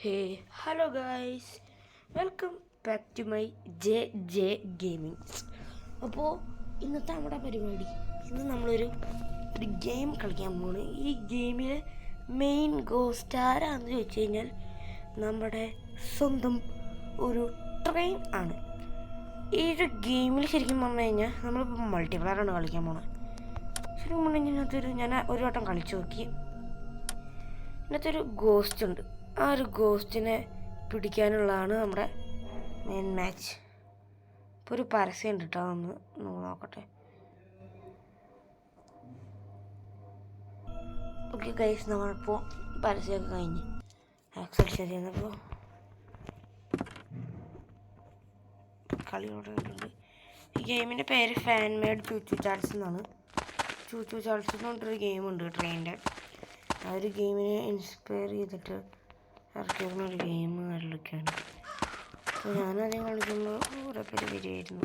Hey hello guys, welcome back to my J gaming. അപ്പോൾ ഇന്നത്തെ നമ്മുടെ പരിപാടി, ഇന്ന് നമ്മളൊരു ഗെയിം കളിക്കാൻ പോവാണ്. ഈ ഗെയിമിലെ മെയിൻ ഗോസ്റ്റ് ആരാന്ന് ചോദിച്ചു കഴിഞ്ഞാൽ നമ്മുടെ സ്വന്തം ഒരു ട്രെയിൻ ആണ്. ഈ ഒരു ഗെയിമിൽ ശരിക്കും പറഞ്ഞു കഴിഞ്ഞാൽ നമ്മളിപ്പോൾ മൾട്ടിപ്ലെയറാണ് കളിക്കാൻ പോകുന്നത്. ശരിക്കും പറഞ്ഞു കഴിഞ്ഞാൽ ഞാൻ ഒരു വട്ടം കളിച്ചു നോക്കി. ഇതിനകത്തൊരു ഗോസ്റ്റ് ഉണ്ട്. ആ ഒരു ഗോസ്റ്റിനെ പിടിക്കാനുള്ളതാണ് നമ്മുടെ മെയിൻ മാച്ച്. ഇപ്പോൾ ഒരു പരസ്യം ഉണ്ട് കേട്ടോ, ഒന്ന് നോക്കട്ടെ. ഓക്കെ ഗൈസ്, നമ്മളിപ്പോൾ പരസ്യമൊക്കെ കഴിഞ്ഞ് ആക്സെപ്റ്റ് ചെയ്യുന്നപ്പോൾ കളി തുടങ്ങിയിട്ടുണ്ട്. ഈ ഗെയിമിൻ്റെ പേര് ഫാൻ മെയ്ഡ് ചൂച്ചു ചാൾസ് എന്നാണ്. ചൂച്ചു ചാൾസ് എന്ന് പറഞ്ഞിട്ടൊരു ഗെയിമുണ്ട് ട്രെയിനിൻ്റെ. ആ ഒരു ഗെയിമിനെ ഇൻസ്പയർ ചെയ്തിട്ട് ഇറക്കിയിരുന്ന ഒരു ഗെയിം കളിക്കാണ്. അപ്പോൾ ഞാനധികം കളിക്കുമ്പോൾ കുറേ പേര് വരികയായിരുന്നു.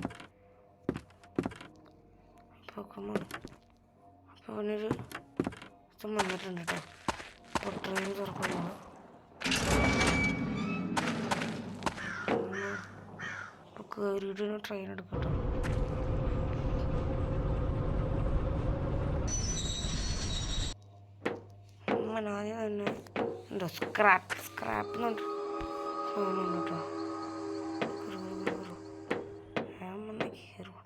അപ്പോൾ അവനൊരു ദിവസം വന്നിട്ടുണ്ട് കേട്ടോ. അപ്പോൾ ട്രെയിൻ തുറക്കുന്നു. അപ്പോൾ കയറിയിട്ട് ട്രെയിൻ എടുക്കട്ടോ. ആദ്യം തന്നെ ഉണ്ടോ സ്ക്രാപ്പ് എന്നുണ്ട് സാധനമുണ്ട് കേട്ടോ. ഞാൻ വന്ന് കയറുക.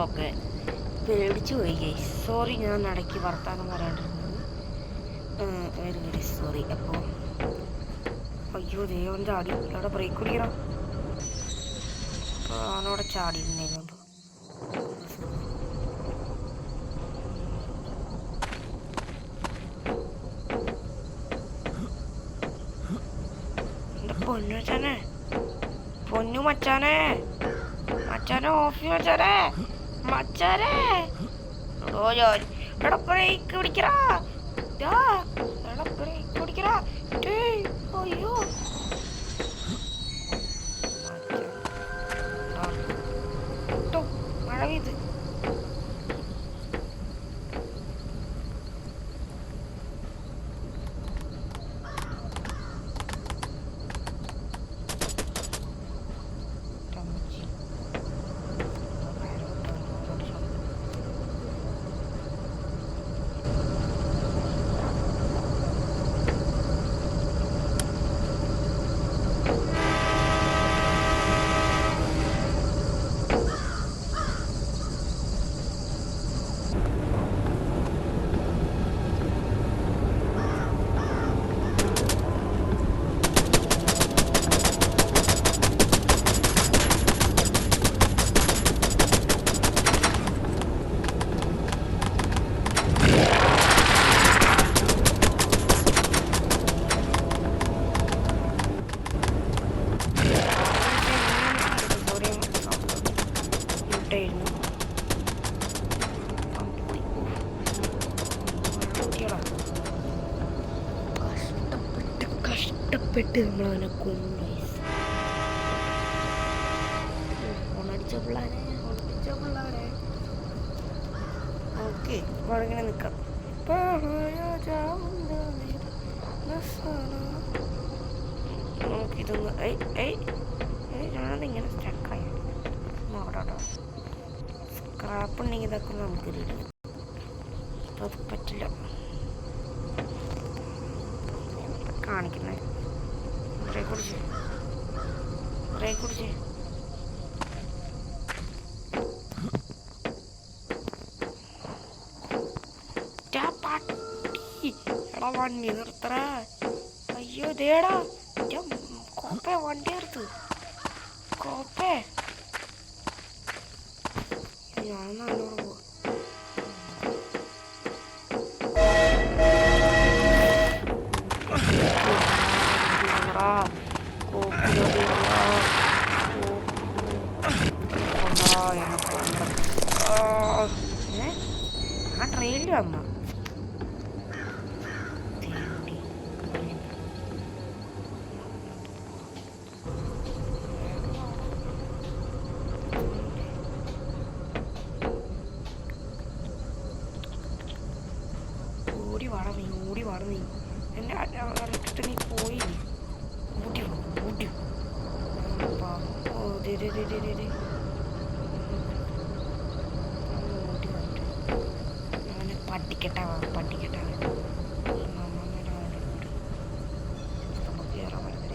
ഓക്കെ, പേടിച്ചു പോയി ഗൈസ്. സോറി, ഞാൻ ഇടയ്ക്ക് വർത്താനം പറയാണ്ടിരുന്നത്. Very very sorry. അപ്പോൾ അയ്യോ ദൈവം ചാടി അവിടെ ബ്രേക്ക് കുടിക്കണം. അപ്പോൾ അവനവിടെ ചാടിയിട്ടുണ്ടായിരുന്നു. എൻ്റെ പൊന്നു മച്ചാനെ, പൊന്നു മച്ചാനെ, മച്ചാനെ ഓഫി മച്ചാനെ, മച്ചാനെ എടാ ബ്രേക്ക് പിടിക്കടാ, എടാ ബ്രേക്ക് പിടിക്കടാ. അയ്യോ മഴ പെയ്ത്. കഷ്ടപ്പെട്ട് നമ്മളവനെ കൊന്നു. ഓണടിച്ച പിള്ളേരെ. ഓക്കെ, അപ്പോൾ ഇങ്ങനെ നിൽക്കാം. നമുക്കിതൊന്ന് ഞാനതിങ്ങനെ സ്റ്റക്കായി നോക്കട്ടോ. സ്ക്രാപ്പ് ഉണ്ടെങ്കിൽ ഇതൊക്കെ നമുക്ക് റെഡി. അപ്പോൾ അത് പറ്റില്ല കാണിക്കുന്നത്. ബ്രേക്ക് കുടിച്ച് പട്ടി. എടാ വണ്ടി നിർത്തറ. അയ്യോ ദേടാ കോപ്പേ വണ്ടി എടുത്ത് കോപ്പേ ഞാൻ നല്ലോണം പോവാ ആ ട്രെയിനിൽ വന്ന ഓടി വാട നീ എന്നെ ഇട്ടിട്ട് നീ പോയില്ലേ ഓടി ഓടി ഓ പട്ടിക്കട്ടാ നമുക്ക് കയറാൻ പറ്റുന്ന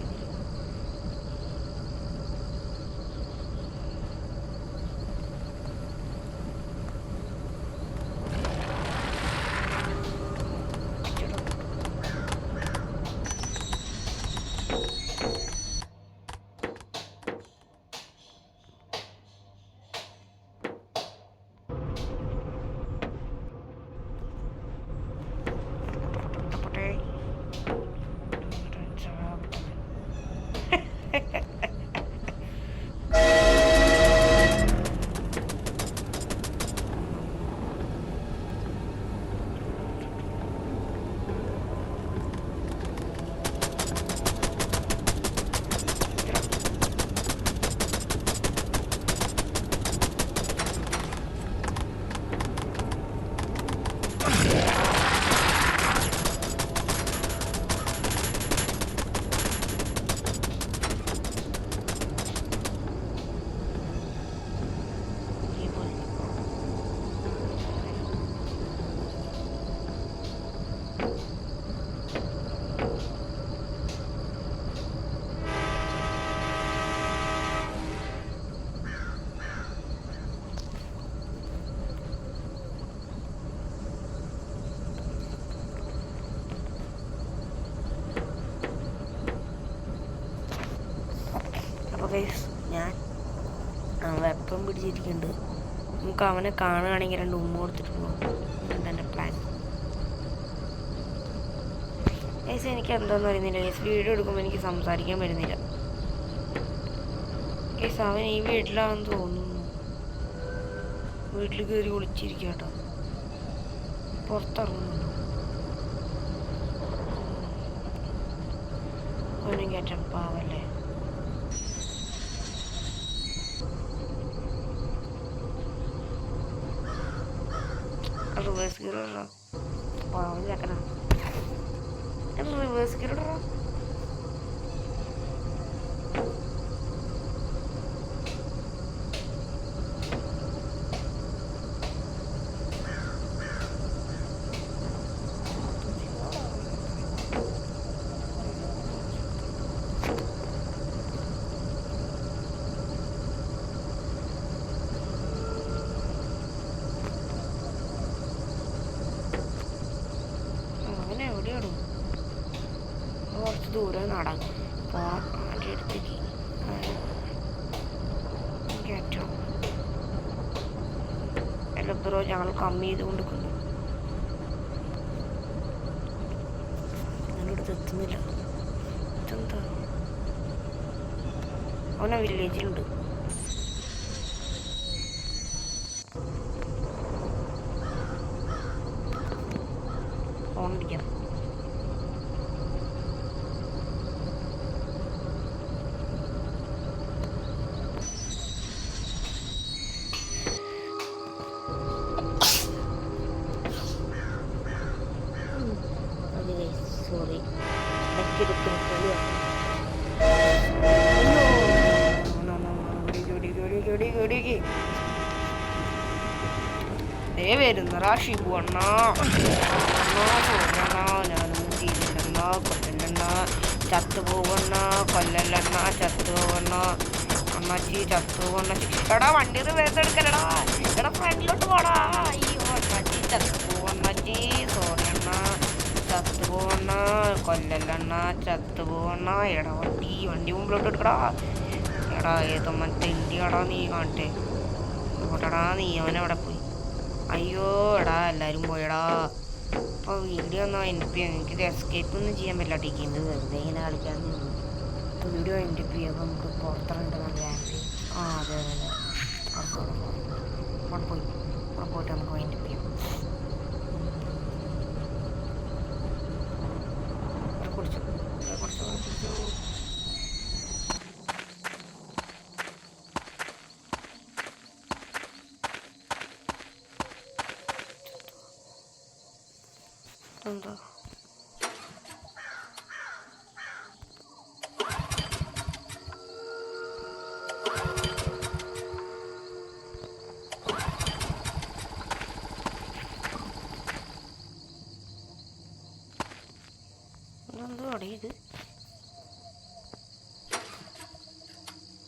രീതിയിൽ ഞാൻ വെപ്പം പിടിച്ചിരിക്കുന്നുണ്ട് നമുക്ക് അവനെ കാണുകയാണെങ്കിൽ 2 ഉമ്മ കൊടുത്തിട്ട് പോകാം എൻ്റെ പ്ലാൻ ഗൈസ് എനിക്ക് എന്താണെന്ന് അറിയുന്നില്ല ഗൈസ് വീഡിയോ എടുക്കുമ്പോൾ എനിക്ക് സംസാരിക്കാൻ വരുന്നില്ല ഗൈസ് അവൻ ഈ വീട്ടിലാണെന്ന് തോന്നുന്നു വീട്ടിൽ കയറി ഒളിച്ചിരിക്കുക കേട്ടോ പുറത്തിറങ്ങുന്നുണ്ടോ അവനും കേട്ടപ്പാവല്ലേ റിവേഴ്സ് ഗിയർ പാവം ചക്കനാ റിവേഴ്സ് ഗിയർ കുറച്ച് ദൂരം നടാം പോകാം അതിൻ്റെ അടുത്തേക്ക് കയറ്റം എല്ലപ്പോ ഞങ്ങൾ കമ്മി ചെയ്ത് കൊടുക്കുന്നു ഞാനിവിടെ എത്തുന്നില്ല ഇതെന്താ അവനെ വില്ലേജിലുണ്ട് ഓണിരിക്കാം സോറി വരുന്നറാ ഷിബു അണ്ണ ഞാനൊന്നും ചെയ്തില്ല കൊല്ലണ്ട ചത്തുപോവണ്ണ കൊല്ലല്ലണ്ണ ചത്തുപോവണ്ണ അണ്ണാച്ചി ചത്തുപോവണ്ണ എടാ വണ്ടി റിവേഴ്സ് എടുക്കലടാ എടാ ഫ്രണ്ടിലോട്ട് പോടാ അയ്യോ അണ്ണാച്ചി ചത്തുപോവണ്ണാച്ചി സോറി അണ്ണ ചത്തു പോവണ്ണ, കൊല്ലല്ലണ്ണ, ചത്തു പോവണ്ണ. എടാ വണ്ടി മുമ്പിലോട്ട് എടുക്കടാ. എടാ ഏതോ മറ്റേ ഇന്ത്യടാ നീ കാണട്ടെ. എവിടെടാ നീ? അവനെവിടെ പോയി? അയ്യോ എടാ എല്ലാവരും പോയടാ. അപ്പോൾ വീഡിയോ ഒന്നും എനിക്ക് എനിക്കിത് എസ്കേപ്പ് ഒന്നും ചെയ്യാൻ പറ്റില്ല. ടീക്കിന്ന് വെറുതെ ഇങ്ങനെ കളിക്കാൻ നിന്നു. അപ്പോൾ വീഡിയോ എൻ്റെ ചെയ്യുമ്പോൾ നമുക്ക് പുറത്തിറങ്ങേണ്ട നല്ല ആംബിയൻസ്. അതെ അവിടെ പോയിട്ട് നമുക്ക് വൈൻഡ് ചെയ്യാം. കുടിച്ചു എന്താ എന്തോ അടിയത്?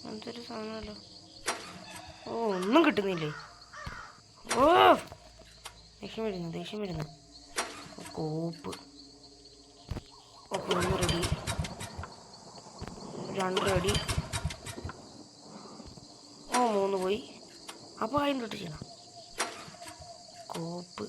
എന്തൊരു സാധനമല്ലോ. ഒന്നും കിട്ടുന്നില്ലേ? ദേഷ്യം വരുന്നു. കോപ്പ്. Okay 1 ready, 2 ready. 3 പോയി. അപ്പോൾ അതിൻ്റെ തൊട്ട് ചെയ്യണം. കോപ്പ്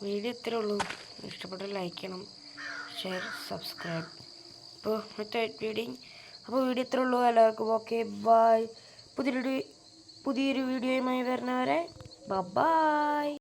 വീഡിയോ ഇത്രേ ഉള്ളൂ. ഇഷ്ടപ്പെട്ട ലൈക്ക് ചെയ്യണം, ഷെയർ, സബ്സ്ക്രൈബ്. അപ്പോൾ വീഡിയോ ഇത്രേ ഉള്ളൂ. എല്ലാവർക്കും ഓക്കെ ബൈ. പുതിയൊരു വീഡിയോയുമായി വരുന്നവരെ ബൈ.